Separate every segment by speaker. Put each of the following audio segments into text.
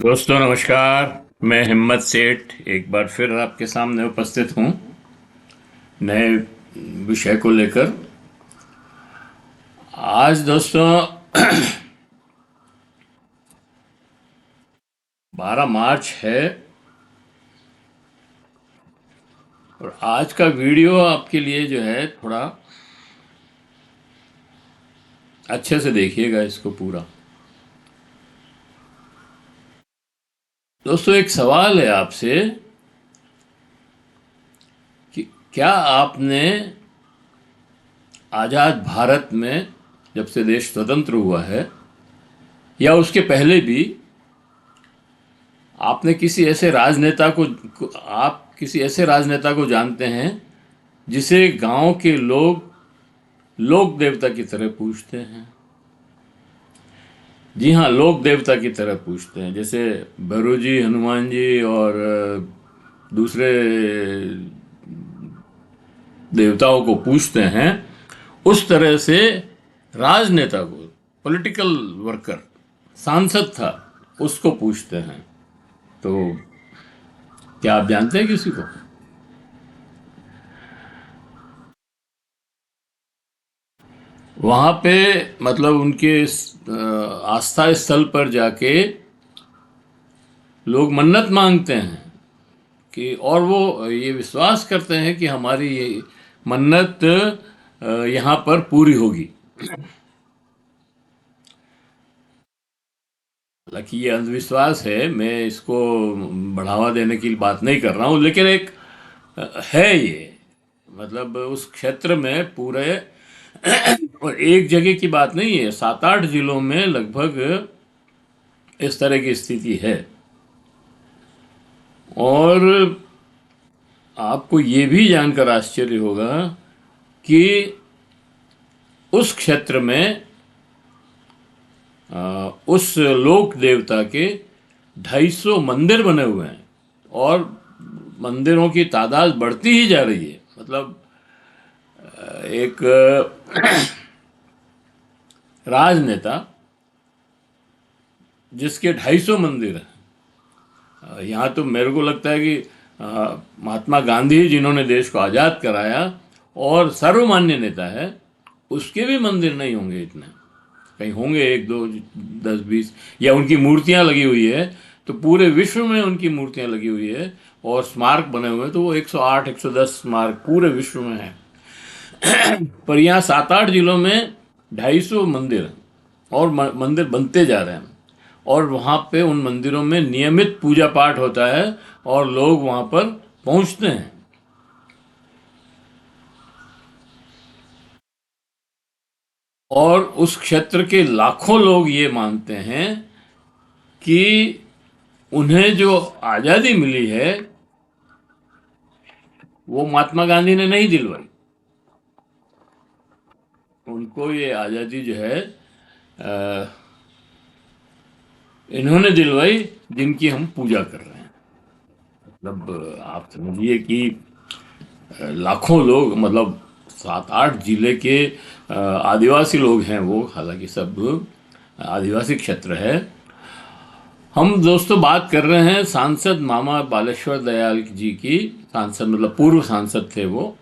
Speaker 1: दोस्तों नमस्कार। मैं हिम्मत सेठ एक बार फिर आपके सामने उपस्थित हूँ नए विषय को लेकर। आज दोस्तों 12 मार्च है और आज का वीडियो आपके लिए जो है थोड़ा अच्छे से देखिएगा इसको पूरा। दोस्तों एक सवाल है आपसे कि क्या आपने आज़ाद भारत में जब से देश स्वतंत्र हुआ है या उसके पहले भी आपने किसी ऐसे राजनेता आप किसी ऐसे राजनेता को जानते हैं जिसे गांव के लोग लोक देवता की तरह पूजते हैं? जी हाँ, लोक देवता की तरह पूजते हैं। जैसे भैरू जी, हनुमान जी और दूसरे देवताओं को पूजते हैं, उस तरह से राजनेता को, पॉलिटिकल वर्कर, सांसद था, उसको पूजते हैं। तो क्या आप जानते हैं किसी को? वहाँ पे मतलब उनके आस्था स्थल पर जाके लोग मन्नत मांगते हैं कि, और वो ये विश्वास करते हैं कि हमारी ये मन्नत यहाँ पर पूरी होगी। हालांकि ये अंधविश्वास है, मैं इसको बढ़ावा देने की बात नहीं कर रहा हूँ, लेकिन एक है ये, मतलब उस क्षेत्र में पूरे और एक जगह की बात नहीं है, 7-8 जिलों में लगभग इस तरह की स्थिति है। और आपको ये भी जानकर आश्चर्य होगा कि उस क्षेत्र में उस लोक देवता के 250 मंदिर बने हुए हैं और मंदिरों की तादाद बढ़ती ही जा रही है। मतलब एक राजनेता जिसके 250 मंदिर हैं, यहाँ तो मेरे को लगता है कि महात्मा गांधी जिन्होंने देश को आज़ाद कराया और सर्वमान्य नेता है, उसके भी मंदिर नहीं होंगे इतने। कहीं होंगे 1-2, 10-20, या उनकी मूर्तियां लगी हुई है तो पूरे विश्व में उनकी मूर्तियां लगी हुई है और स्मारक बने हुए हैं तो वो 108-110 स्मारक पूरे विश्व में है। पर यहाँ 7-8 जिलों में 250 मंदिर हैं और मंदिर बनते जा रहे हैं और वहाँ पे उन मंदिरों में नियमित पूजा पाठ होता है और लोग वहाँ पर पहुँचते हैं। और उस क्षेत्र के लाखों लोग ये मानते हैं कि उन्हें जो आज़ादी मिली है वो महात्मा गांधी ने नहीं दिलवाई। उनको ये आज़ादी जो है इन्होंने दिलवाई जिनकी हम पूजा कर रहे हैं। मतलब आप समझिए कि लाखों लोग, मतलब 7-8 जिले के आदिवासी लोग हैं वो, हालांकि सब आदिवासी क्षेत्र है। हम दोस्तों बात कर रहे हैं सांसद मामा बालेश्वर दयाल जी की। सांसद मतलब पूर्व सांसद थे वो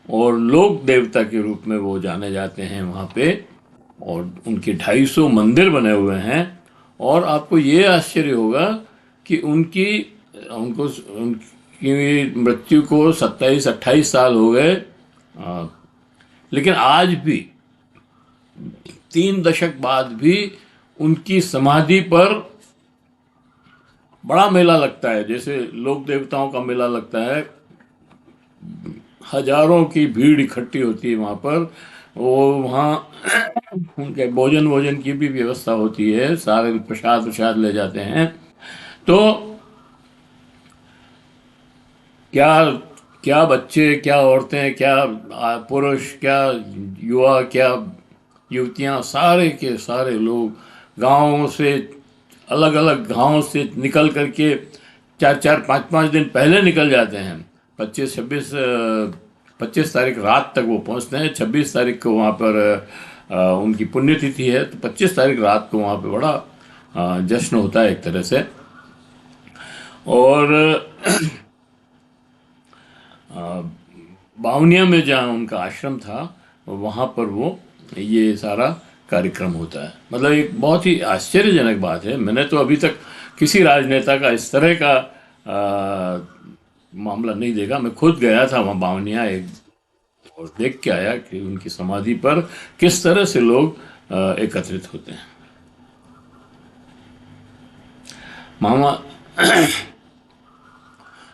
Speaker 1: और लोक देवता के रूप में वो जाने जाते हैं वहाँ पे, और उनके 250 मंदिर बने हुए हैं। और आपको ये आश्चर्य होगा कि उनकी मृत्यु को 27-28 साल हो गए, लेकिन आज भी 3 दशक बाद भी उनकी समाधि पर बड़ा मेला लगता है, जैसे लोक देवताओं का मेला लगता है। हजारों की भीड़ इकट्ठी होती है वहाँ पर। वो वहाँ उनके भोजन भोजन की भी व्यवस्था होती है, सारे प्रसाद प्रसाद ले जाते हैं। तो क्या क्या बच्चे, क्या औरतें, क्या पुरुष, क्या युवा, क्या युवतियाँ, सारे के सारे लोग गाँव से, अलग अलग गाँव से निकल करके 4-4, 5-5 दिन पहले निकल जाते हैं। 25 तारीख रात तक वो पहुंचते हैं। 26 तारीख को वहाँ पर उनकी पुण्यतिथि है, तो 25 तारीख रात को वहाँ पे बड़ा जश्न होता है एक तरह से। और बावनिया में जहाँ उनका आश्रम था, वहाँ पर वो ये सारा कार्यक्रम होता है। मतलब एक बहुत ही आश्चर्यजनक बात है। मैंने तो अभी तक किसी राजनेता का इस तरह का मामला नहीं देखा। मैं खुद गया था वहाँ बावनिया और देख के आया कि उनकी समाधि पर किस तरह से लोग एकत्रित होते हैं। मामा,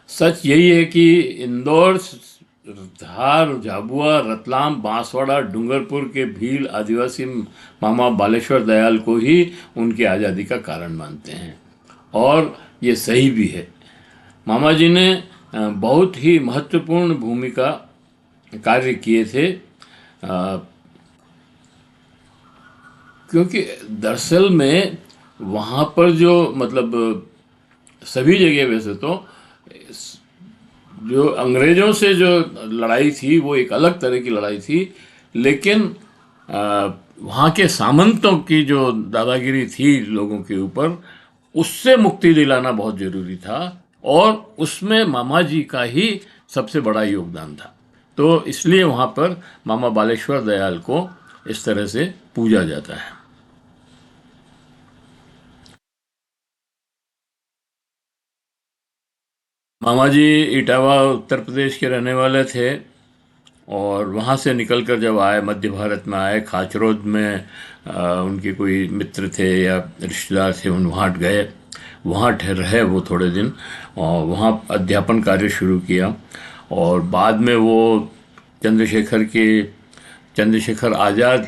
Speaker 1: सच यही है कि इंदौर, धार, झाबुआ, रतलाम, बांसवाड़ा, डूंगरपुर के भील आदिवासी मामा बालेश्वर दयाल को ही उनकी आज़ादी का कारण मानते हैं, और ये सही भी है। मामा जी ने बहुत ही महत्वपूर्ण भूमिका कार्य किए थे, क्योंकि दरअसल में वहाँ पर जो मतलब सभी जगह वैसे तो जो अंग्रेज़ों से जो लड़ाई थी वो एक अलग तरह की लड़ाई थी, लेकिन वहाँ के सामंतों की जो दादागिरी थी लोगों के ऊपर, उससे मुक्ति दिलाना बहुत ज़रूरी था, और उसमें मामा जी का ही सबसे बड़ा योगदान था। तो इसलिए वहाँ पर मामा बालेश्वर दयाल को इस तरह से पूजा जाता है। मामा जी इटावा उत्तर प्रदेश के रहने वाले थे, और वहाँ से निकलकर जब आए, मध्य भारत में आए, खाचरोद में उनके कोई मित्र थे या रिश्तेदार थे, उन वहाँ गए, वहाँ रहे वो थोड़े दिन, और वहाँ अध्यापन कार्य शुरू किया। और बाद में वो चंद्रशेखर आज़ाद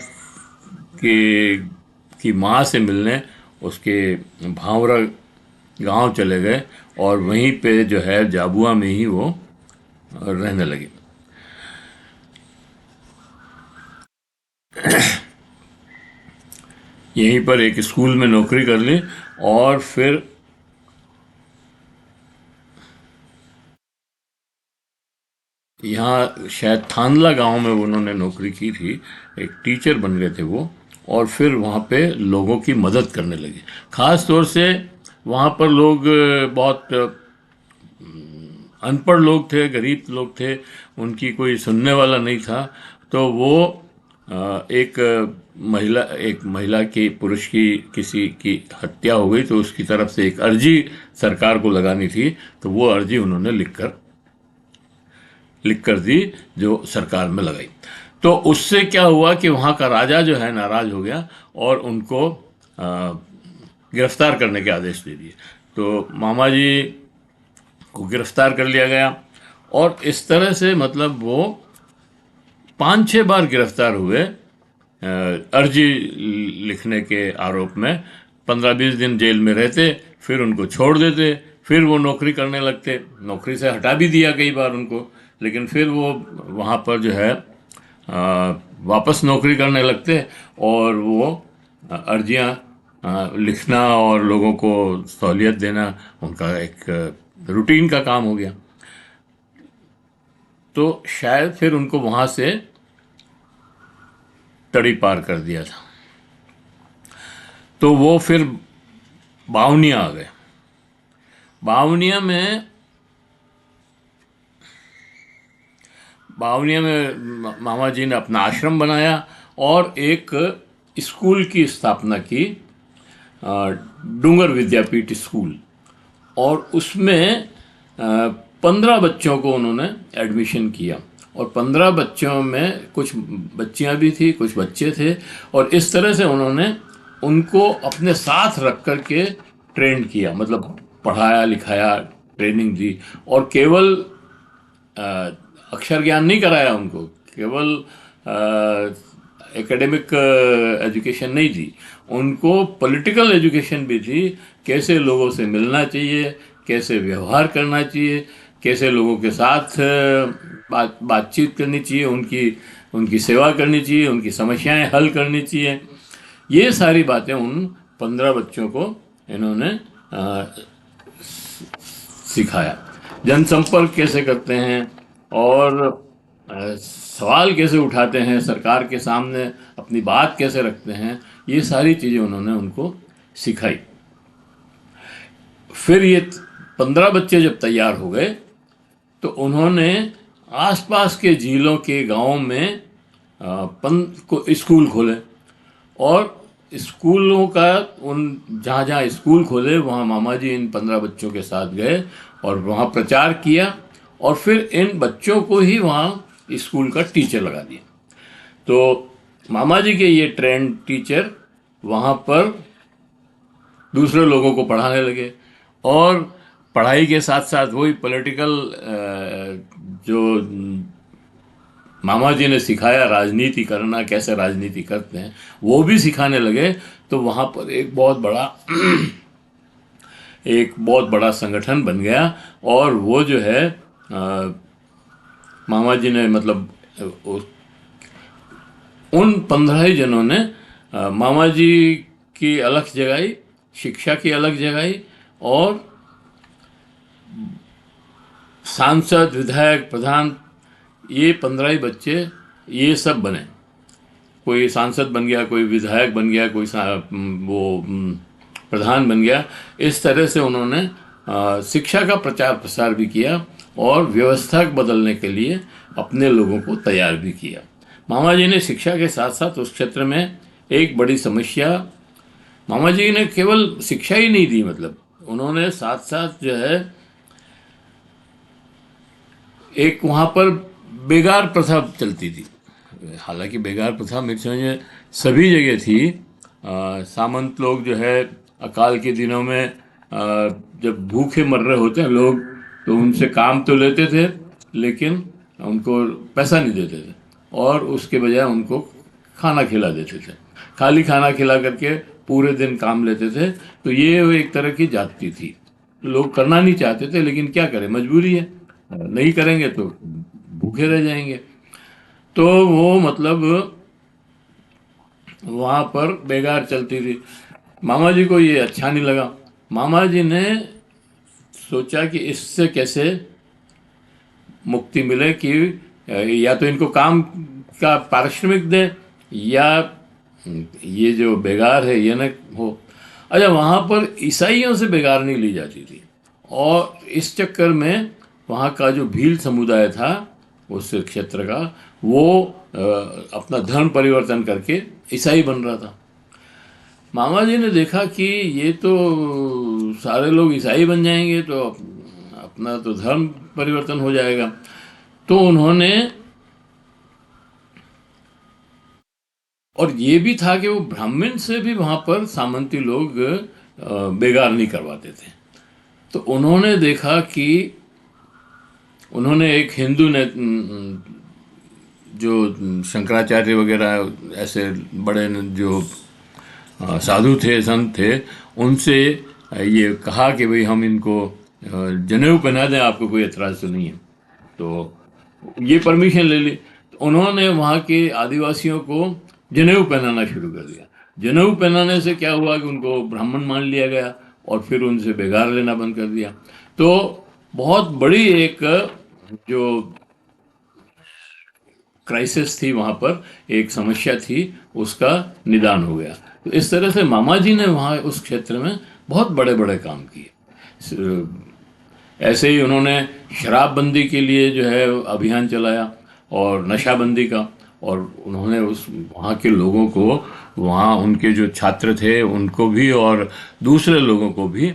Speaker 1: के की माँ से मिलने उसके भावरा गांव चले गए, और वहीं पे जो है झाबुआ में ही वो रहने लगे। यहीं पर एक स्कूल में नौकरी कर ली, और फिर यहाँ शायद थानला गांव में उन्होंने नौकरी की थी, एक टीचर बन गए थे वो, और फिर वहाँ पे लोगों की मदद करने लगे। ख़ास तौर से वहाँ पर लोग बहुत अनपढ़ लोग थे, गरीब लोग थे, उनकी कोई सुनने वाला नहीं था। तो वो एक महिला की, पुरुष की किसी की हत्या हो गई, तो उसकी तरफ से एक अर्जी सरकार को लगानी थी, तो वो अर्जी उन्होंने लिख कर दी, जो सरकार में लगाई। तो उससे क्या हुआ कि वहाँ का राजा जो है नाराज हो गया, और उनको गिरफ्तार करने के आदेश दे दिए। तो मामा जी को गिरफ्तार कर लिया गया, और इस तरह से मतलब वो 5-6 बार गिरफ्तार हुए अर्जी लिखने के आरोप में। 15-20 दिन जेल में रहते, फिर उनको छोड़ देते, फिर वो नौकरी करने लगते। नौकरी से हटा भी दिया कई बार उनको, लेकिन फिर वो वहाँ पर जो है वापस नौकरी करने लगते, और वो अर्जियाँ लिखना और लोगों को सहूलियत देना उनका एक रूटीन का काम हो गया। तो शायद फिर उनको वहाँ से तड़ी पार कर दिया था, तो वो फिर बावनिया आ गए। बावनिया में मामा जी ने अपना आश्रम बनाया, और एक स्कूल की स्थापना की, डूंगर विद्यापीठ स्कूल, और उसमें 15 बच्चों को उन्होंने एडमिशन किया, और 15 बच्चों में कुछ बच्चियां भी थी, कुछ बच्चे थे, और इस तरह से उन्होंने उनको अपने साथ रख कर के ट्रेन किया, मतलब पढ़ाया लिखाया, ट्रेनिंग दी, और केवल अक्षर ज्ञान नहीं कराया उनको, केवल एकेडमिक एजुकेशन नहीं दी, उनको पॉलिटिकल एजुकेशन भी थी। कैसे लोगों से मिलना चाहिए, कैसे व्यवहार करना चाहिए, कैसे लोगों के साथ बातचीत करनी चाहिए, उनकी सेवा करनी चाहिए, उनकी समस्याएं हल करनी चाहिए। ये सारी बातें उन 15 बच्चों को इन्होंने सिखाया। जनसंपर्क कैसे करते हैं, और सवाल कैसे उठाते हैं, सरकार के सामने अपनी बात कैसे रखते हैं, ये सारी चीज़ें उन्होंने उनको सिखाई। फिर ये 15 बच्चे जब तैयार हो गए तो उन्होंने आसपास के जिलों के गांवों में को स्कूल खोले, और स्कूलों का उन जहाँ जहाँ स्कूल खोले वहाँ मामा जी इन 15 बच्चों के साथ गए और वहाँ प्रचार किया, और फिर इन बच्चों को ही वहाँ स्कूल का टीचर लगा दिया। तो मामा जी के ये ट्रेंड टीचर वहाँ पर दूसरे लोगों को पढ़ाने लगे, और पढ़ाई के साथ साथ वही पॉलिटिकल जो मामा जी ने सिखाया, राजनीति करना, कैसे राजनीति करते हैं, वो भी सिखाने लगे। तो वहाँ पर एक बहुत बड़ा संगठन बन गया, और वो जो है मामा जी ने मतलब उन 15 ही जनों ने मामा जी की अलख जगाई, शिक्षा की अलख जगाई, और सांसद, विधायक, प्रधान, ये 15 ही बच्चे ये सब बने। कोई सांसद बन गया, कोई विधायक बन गया, कोई प्रधान बन गया। इस तरह से उन्होंने शिक्षा का प्रचार प्रसार भी किया और व्यवस्था बदलने के लिए अपने लोगों को तैयार भी किया। मामा जी ने शिक्षा के साथ साथ उस क्षेत्र में एक बड़ी समस्या, मामा जी ने केवल शिक्षा ही नहीं दी, मतलब उन्होंने साथ साथ जो है एक वहाँ पर बेगार प्रथा चलती थी। हालांकि बेगार प्रथा मेरे समझ सभी जगह थी। सामंत लोग जो है अकाल के दिनों में जब भूखे मर रहे होते हैं लोग, तो उनसे काम तो लेते थे लेकिन उनको पैसा नहीं देते थे, और उसके बजाय उनको खाना खिला देते थे। खाली खाना खिला करके पूरे दिन काम लेते थे। तो ये एक तरह की जाति थी। लोग करना नहीं चाहते थे, लेकिन क्या करें, मजबूरी है, नहीं करेंगे तो भूखे रह जाएंगे। तो वो मतलब वहाँ पर बेगार चलती थी। मामा जी को ये अच्छा नहीं लगा। मामा जी ने सोचा कि इससे कैसे मुक्ति मिले, कि या तो इनको काम का पारिश्रमिक दे, या ये जो बेगार है ये न हो। अच्छा, वहाँ पर ईसाइयों से बेगार नहीं ली जाती थी, और इस चक्कर में वहाँ का जो भील समुदाय था उस क्षेत्र का, वो अपना धर्म परिवर्तन करके ईसाई बन रहा था। मामा जी ने देखा कि ये तो सारे लोग ईसाई बन जाएंगे तो अपना तो धर्म परिवर्तन हो जाएगा। तो उन्होंने, और ये भी था कि वो ब्राह्मण से भी वहाँ पर सामंती लोग बेगार नहीं करवाते थे। तो उन्होंने देखा कि उन्होंने एक हिंदू ने जो शंकराचार्य वगैरह ऐसे बड़े जो साधु थे, संत थे, उनसे ये कहा कि भाई हम इनको जनेऊ पहना दें, आपको कोई एतराज़ तो नहीं है। तो ये परमिशन ले ली। तो उन्होंने वहाँ के आदिवासियों को जनेऊ पहनाना शुरू कर दिया। जनेऊ पहनाने से क्या हुआ कि उनको ब्राह्मण मान लिया गया, और फिर उनसे बेगार लेना बंद कर दिया। तो बहुत बड़ी एक जो क्राइसिस थी वहाँ पर, एक समस्या थी, उसका निदान हो गया। तो इस तरह से मामा जी ने वहाँ उस क्षेत्र में बहुत बड़े बड़े काम किए। ऐसे ही उन्होंने शराबबंदी के लिए जो है अभियान चलाया, और नशाबंदी का, और उन्होंने उस वहाँ के लोगों को, वहाँ उनके जो छात्र थे उनको भी और दूसरे लोगों को भी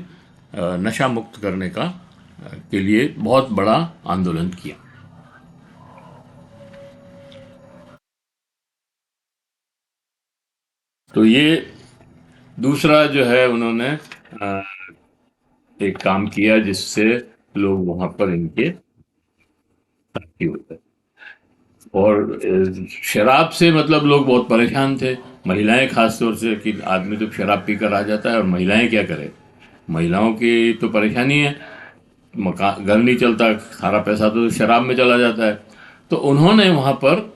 Speaker 1: नशा मुक्त करने का के लिए बहुत बड़ा आंदोलन किया। तो ये दूसरा जो है उन्होंने एक काम किया जिससे लोग वहाँ पर इनके साथी होते। और शराब से मतलब लोग बहुत परेशान थे, महिलाएं खास तौर से, कि आदमी तो शराब पीकर आ जाता है और महिलाएं क्या करें। महिलाओं की तो परेशानी है, मकान घर नहीं चलता, सारा पैसा तो शराब में चला जाता है। तो उन्होंने वहाँ पर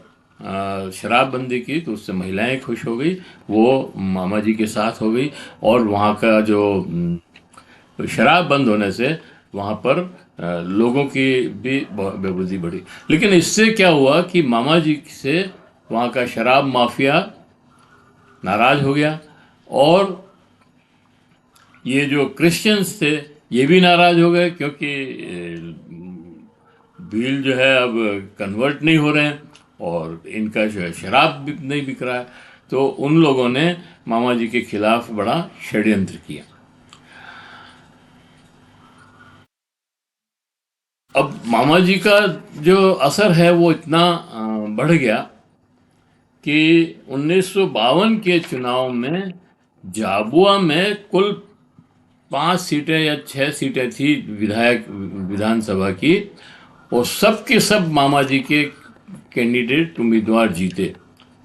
Speaker 1: शराबबंदी की, तो उससे महिलाएं खुश हो गई, वो मामा जी के साथ हो गई। और वहाँ का जो शराब बंद होने से वहाँ पर लोगों की भी बेबुद्धि बढ़ी। लेकिन इससे क्या हुआ कि मामा जी से वहाँ का शराब माफिया नाराज हो गया, और ये जो क्रिश्चियंस थे ये भी नाराज हो गए, क्योंकि बिल जो है अब कन्वर्ट नहीं हो रहे हैं और इनका जो है शराब भी नहीं बिक रहा है। तो उन लोगों ने मामा जी के खिलाफ बड़ा षड्यंत्र किया। अब मामा जी का जो असर है वो इतना बढ़ गया कि 1952 के चुनाव में झाबुआ में कुल 5 सीटें या 6 सीटें थी विधायक विधानसभा की, और सब के सब मामा जी के कैंडिडेट उम्मीदवार जीते।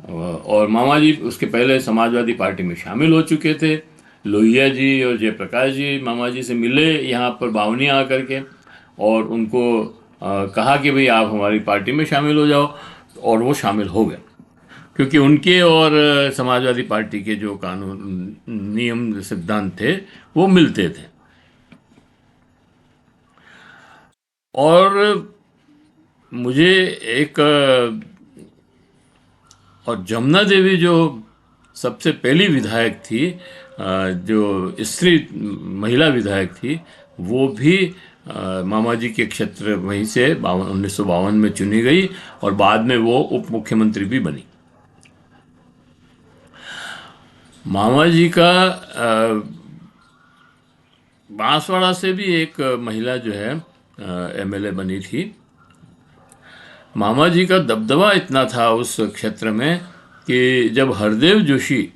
Speaker 1: और मामा जी उसके पहले समाजवादी पार्टी में शामिल हो चुके थे। लोहिया जी और जयप्रकाश जी मामा जी से मिले यहाँ पर बावनिया आकर के, और उनको कहा कि भाई आप हमारी पार्टी में शामिल हो जाओ, और वो शामिल हो गए, क्योंकि उनके और समाजवादी पार्टी के जो कानून नियम सिद्धांत थे वो मिलते थे। और मुझे एक और जमुना देवी जो सबसे पहली विधायक थी, जो स्त्री महिला विधायक थी, वो भी मामा जी के क्षेत्र वहीं से 1952 में चुनी गई, और बाद में वो उप मुख्यमंत्री भी बनी। मामा जी का बांसवाड़ा से भी एक महिला जो है एमएलए बनी थी। मामा जी का दबदबा इतना था उस क्षेत्र में कि जब हरदेव जोशी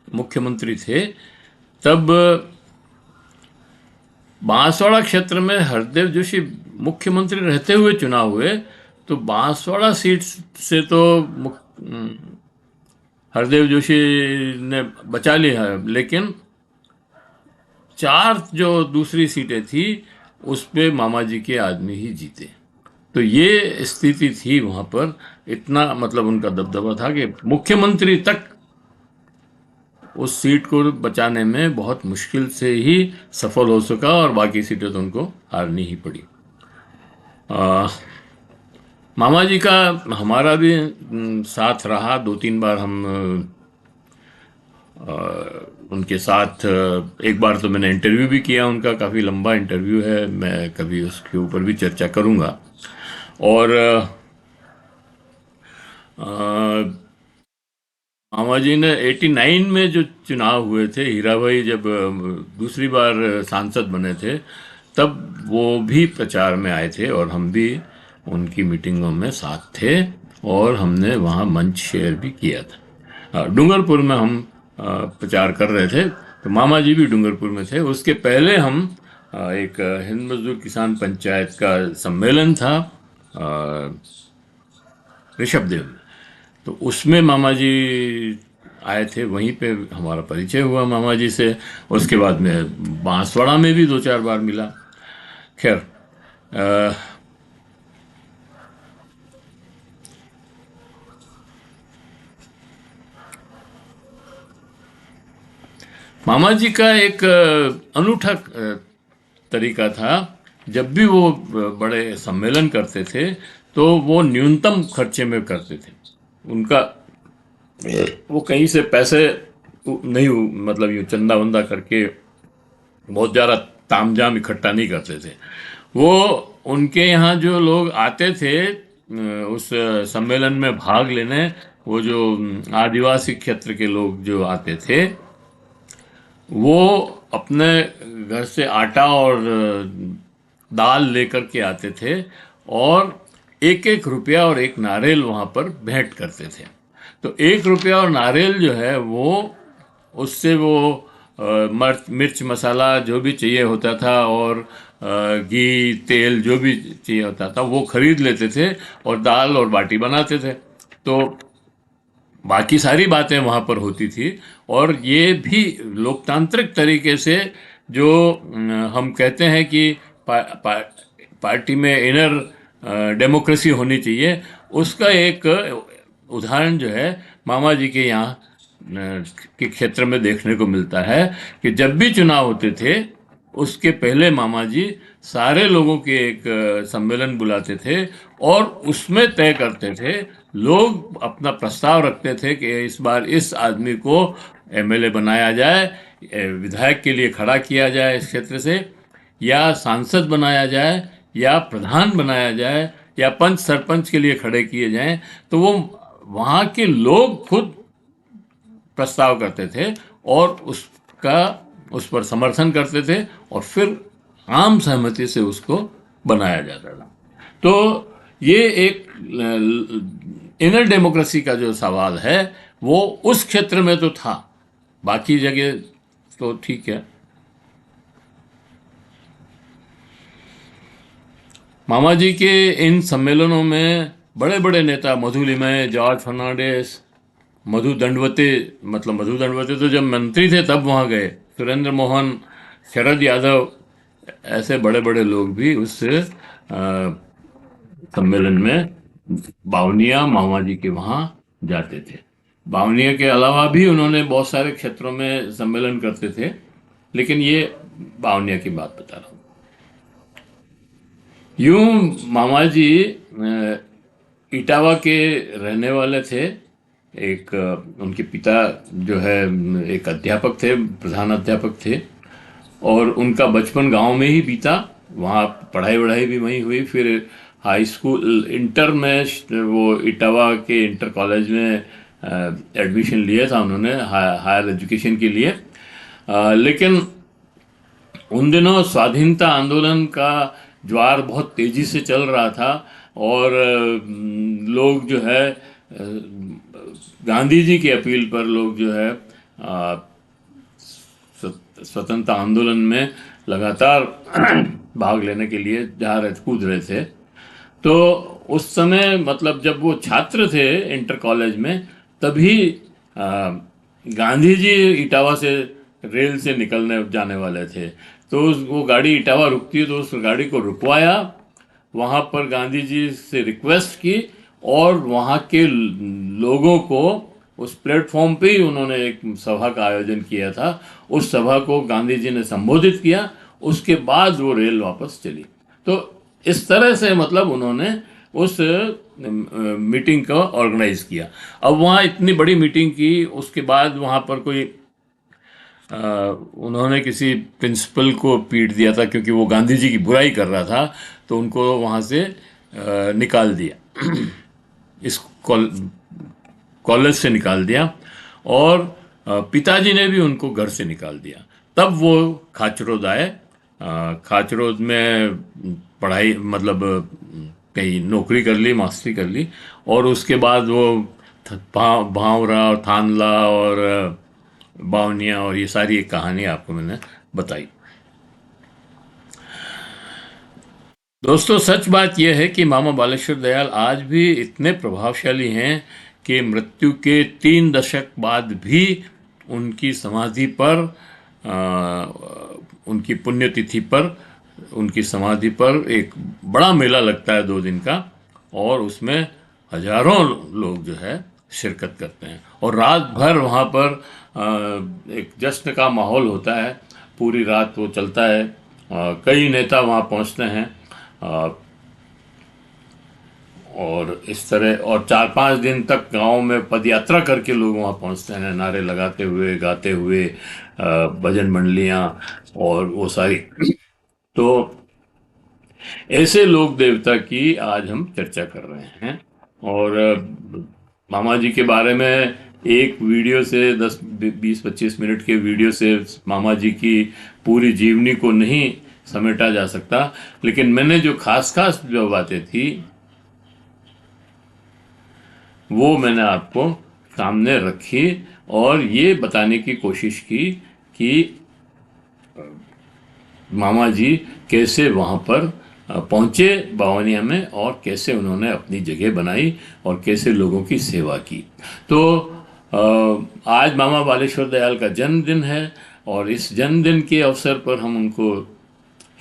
Speaker 1: मुख्यमंत्री थे, तब बांसवाड़ा क्षेत्र में हरदेव जोशी मुख्यमंत्री रहते हुए चुनाव हुए, तो बांसवाड़ा सीट से तो हरदेव जोशी ने बचा लिया, लेकिन 4 जो दूसरी सीटें थी उस पे मामा जी के आदमी ही जीते। तो ये स्थिति थी वहाँ पर, इतना मतलब उनका दबदबा था कि मुख्यमंत्री तक उस सीट को बचाने में बहुत मुश्किल से ही सफल हो सका, और बाकी सीटें तो उनको हारनी ही पड़ी। मामा जी का हमारा भी साथ रहा। 2-3 बार हम उनके साथ, एक बार तो मैंने इंटरव्यू भी किया उनका, काफ़ी लंबा इंटरव्यू है, मैं कभी उसके ऊपर भी चर्चा करूँगा। और मामा जी ने 89 में जो चुनाव हुए थे, हीरा भाई जब दूसरी बार सांसद बने थे, तब वो भी प्रचार में आए थे, और हम भी उनकी मीटिंगों में साथ थे, और हमने वहाँ मंच शेयर भी किया था। डूंगरपुर में हम प्रचार कर रहे थे, तो मामा जी भी डूंगरपुर में थे। उसके पहले हम एक हिंद मजदूर किसान पंचायत का सम्मेलन था ऋषभदेव में, तो उसमें मामा जी आए थे, वहीं पे हमारा परिचय हुआ मामा जी से। उसके बाद में बांसवाड़ा में भी 2-4 बार मिला। खैर, मामा जी का एक अनूठा तरीका था। जब भी वो बड़े सम्मेलन करते थे तो वो न्यूनतम खर्चे में करते थे। उनका वो कहीं से पैसे नहीं, मतलब यूँ चंदा वंदा करके बहुत ज़्यादा तामझाम इकट्ठा नहीं करते थे। वो उनके यहाँ जो लोग आते थे उस सम्मेलन में भाग लेने, वो जो आदिवासी क्षेत्र के लोग जो आते थे, वो अपने घर से आटा और दाल लेकर के आते थे, और 1-1 रुपया और एक नारियल वहाँ पर भेंट करते थे। तो 1 रुपया और नारियल जो है वो, उससे वो मिर्च मसाला जो भी चाहिए होता था, और घी तेल जो भी चाहिए होता था वो खरीद लेते थे, और दाल और बाटी बनाते थे। तो बाकी सारी बातें वहाँ पर होती थी। और ये भी लोकतांत्रिक तरीके से जो हम कहते हैं कि पार्टी में इनर डेमोक्रेसी होनी चाहिए, उसका एक उदाहरण जो है मामा जी के यहाँ के क्षेत्र में देखने को मिलता है कि जब भी चुनाव होते थे उसके पहले मामा जी सारे लोगों के एक सम्मेलन बुलाते थे और उसमें तय करते थे, लोग अपना प्रस्ताव रखते थे कि इस बार इस आदमी को एमएलए बनाया जाए, विधायक के लिए खड़ा किया जाए इस क्षेत्र से, या सांसद बनाया जाए, या प्रधान बनाया जाए, या पंच सरपंच के लिए खड़े किए जाएं। तो वो वहाँ के लोग खुद प्रस्ताव करते थे और उस पर समर्थन करते थे और फिर आम सहमति से उसको बनाया जाता था। तो ये एक इनर डेमोक्रेसी का जो सवाल है वो उस क्षेत्र में तो था, बाकी जगह तो ठीक है। मामा जी के इन सम्मेलनों में बड़े बड़े नेता मधु लिमय, जॉर्ज फर्नांडिस, मधु दंडवते तो जब मंत्री थे तब वहाँ गए, सुरेंद्र मोहन, शरद यादव, ऐसे बड़े बड़े लोग भी उस सम्मेलन में बावनिया मामा जी के वहाँ जाते थे। बावनिया के अलावा भी उन्होंने बहुत सारे क्षेत्रों में सम्मेलन करते थे, लेकिन ये बावनिया की बात बता रहा हूँ। यूं मामा जी इटावा के रहने वाले थे। उनके पिता जो है एक अध्यापक थे, प्रधान अध्यापक थे, और उनका बचपन गांव में ही बीता। वहाँ पढ़ाई वढ़ाई भी वहीं हुई। फिर हाई स्कूल, इंटर में वो इटावा के इंटर कॉलेज में एडमिशन लिया था उन्होंने हायर एजुकेशन के लिए। लेकिन उन दिनों स्वाधीनता आंदोलन का ज्वार बहुत तेजी से चल रहा था और लोग जो है गांधी जी की अपील पर लोग जो है स्वतंत्रता आंदोलन में लगातार भाग लेने के लिए कूद रहे थे। तो उस समय मतलब जब वो छात्र थे इंटर कॉलेज में, तभी गांधी जी इटावा से रेल से निकलने जाने वाले थे। तो वो गाड़ी इटावा रुकती है तो उस गाड़ी को रुकवाया, वहाँ पर गांधी जी से रिक्वेस्ट की और वहाँ के लोगों को उस प्लेटफॉर्म पे ही उन्होंने एक सभा का आयोजन किया था। उस सभा को गांधी जी ने संबोधित किया, उसके बाद वो रेल वापस चली। तो इस तरह से मतलब उन्होंने उस मीटिंग को ऑर्गेनाइज किया। अब वहाँ इतनी बड़ी मीटिंग की, उसके बाद वहाँ पर कोई उन्होंने किसी प्रिंसिपल को पीट दिया था क्योंकि वो गांधी जी की बुराई कर रहा था, तो उनको वहाँ से निकाल दिया इस कॉलेज से निकाल दिया, और पिताजी ने भी उनको घर से निकाल दिया। तब वो खाचरोद आए। खाचरोद में पढ़ाई मतलब कहीं नौकरी कर ली, मास्टरी कर ली, और उसके बाद वो भावरा और थानला और बावनिया और ये सारी एक कहानी आपको मैंने बताई। दोस्तों, सच बात यह है कि मामा बालेश्वर दयाल आज भी इतने प्रभावशाली हैं कि मृत्यु के 3 दशक बाद भी उनकी समाधि पर, उनकी पुण्यतिथि पर, उनकी समाधि पर एक बड़ा मेला लगता है 2 दिन का, और उसमें हजारों लोग जो है शिरकत करते हैं और रात भर वहाँ पर एक जश्न का माहौल होता है। पूरी रात वो चलता है। कई नेता वहाँ पहुँचते हैं और इस तरह, और 4-5 दिन तक गांव में पदयात्रा करके लोग वहाँ पहुँचते हैं, नारे लगाते हुए, गाते हुए, भजन मंडलियाँ और वो सारी। तो ऐसे लोक देवता की आज हम चर्चा कर रहे हैं। और मामा जी के बारे में एक वीडियो से 10-20-25 मिनट के वीडियो से मामा जी की पूरी जीवनी को नहीं समेटा जा सकता, लेकिन मैंने जो खास जो बातें थी वो मैंने आपको सामने रखी और ये बताने की कोशिश की कि मामा जी कैसे वहाँ पर पहुँचे बावनिया में, और कैसे उन्होंने अपनी जगह बनाई और कैसे लोगों की सेवा की। तो आज मामा बालेश्वर दयाल का जन्मदिन है और इस जन्मदिन के अवसर पर हम उनको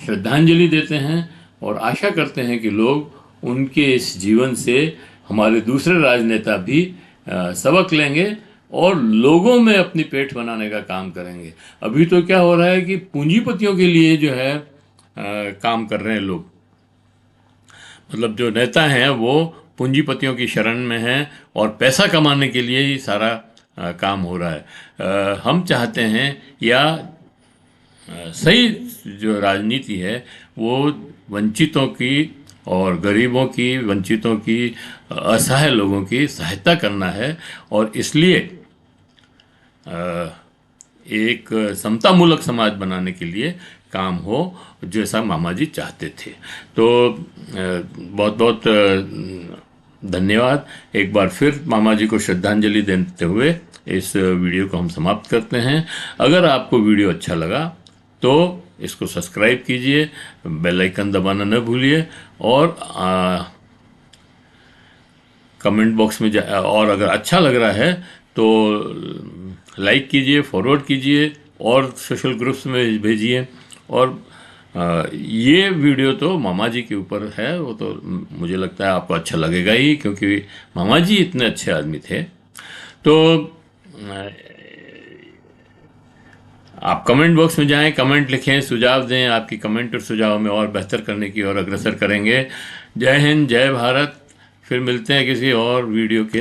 Speaker 1: श्रद्धांजलि देते हैं और आशा करते हैं कि लोग उनके इस जीवन से हमारे दूसरे राजनेता भी सबक लेंगे और लोगों में अपनी पेठ बनाने का काम करेंगे। अभी तो क्या हो रहा है कि पूंजीपतियों के लिए जो है काम कर रहे हैं लोग, मतलब जो नेता हैं वो पूंजीपतियों की शरण में हैं और पैसा कमाने के लिए ही सारा काम हो रहा है। हम चाहते हैं या सही जो राजनीति है वो वंचितों की और गरीबों की, वंचितों की, असहाय लोगों की सहायता करना है, और इसलिए एक समतामूलक समाज बनाने के लिए काम हो, जैसा मामा जी चाहते थे। तो बहुत बहुत धन्यवाद। एक बार फिर मामा जी को श्रद्धांजलि देते हुए इस वीडियो को हम समाप्त करते हैं। अगर आपको वीडियो अच्छा लगा तो इसको सब्सक्राइब कीजिए, बेल आइकन दबाना न भूलिए, और कमेंट बॉक्स में और अगर अच्छा लग रहा है तो लाइक कीजिए, फॉरवर्ड कीजिए और सोशल ग्रुप्स में भेजिए। और ये वीडियो तो मामा जी के ऊपर है, वो तो मुझे लगता है आपको अच्छा लगेगा ही, क्योंकि मामा जी इतने अच्छे आदमी थे। तो आप कमेंट बॉक्स में जाएं, कमेंट लिखें, सुझाव दें। आपकी कमेंट और सुझाव में और बेहतर करने की ओर अग्रसर करेंगे। जय हिंद, जय भारत। फिर मिलते हैं किसी और वीडियो के